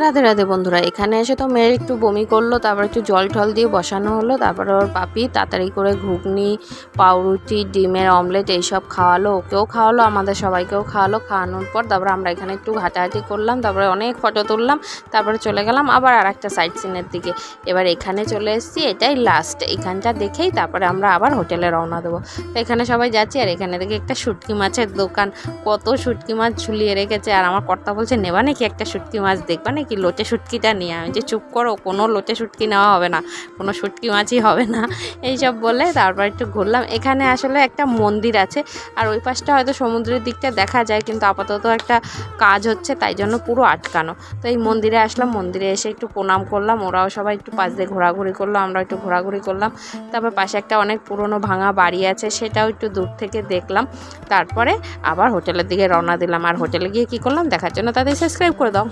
রাধে রাধে বন্ধুরা, এখানে এসে তো মেয়ের একটু বমি করলো, তারপর একটু জল টল দিয়ে বসানো হলো। তারপরে ওর পাপি তাড়াতাড়ি করে ঘুগনি, পাউরুটি, ডিমের অমলেট এইসব খাওয়ালো, ওকেও খাওয়ালো, আমাদের সবাইকেও খাওয়ালো। খাওয়ানোর পর তারপরে আমরা এখানে একটু ঘাটাঘাটি করলাম, তারপরে অনেক ফটো তুললাম, তারপরে চলে গেলাম আবার আর একটা সাইট সিনের দিকে। এবার এখানে চলে এসেছি, এটাই লাস্ট, এখানটা দেখেই তারপরে আমরা আবার হোটেলে রওনা দেবো। তো এখানে সবাই যাচ্ছি, আর এখানে দেখে একটা শুটকি মাছের দোকান, কত শুটকি মাছ ঝুলিয়ে রেখেছে। আর আমার কর্তা বলছে, নেবা নাকি একটা শুটকি মাছ, দেখবা নাকি লোটে শুটকিটা নিয়ে? আমি যে চুপ করো, কোনো লোটে শুটকি নেওয়া হবে না, কোনো শুটকি মাছই হবে না, এইসব বলে তারপর একটু ঘুরলাম। এখানে আসলে একটা মন্দির আছে, আর ওই পাশটা হয়তো সমুদ্রের দিকটা দেখা যায়, কিন্তু আপাতত একটা কাজ হচ্ছে, তাই জন্য পুরো আটকানো। তো এই মন্দিরে আসলাম, মন্দিরে এসে একটু প্রণাম করলাম, ওরাও সবাই একটু পাশ দিয়ে ঘোরাঘুরি করলো, আমরা একটু ঘোরাঘুরি করলাম। তারপর পাশে একটা অনেক পুরনো ভাঙা বাড়ি আছে, সেটাও একটু দূর থেকে দেখলাম। তারপরে আবার হোটেলের দিকে রওনা দিলাম। আর হোটেলে গিয়ে কী করলাম দেখার জন্য তাদের সাবস্ক্রাইব করে দাও।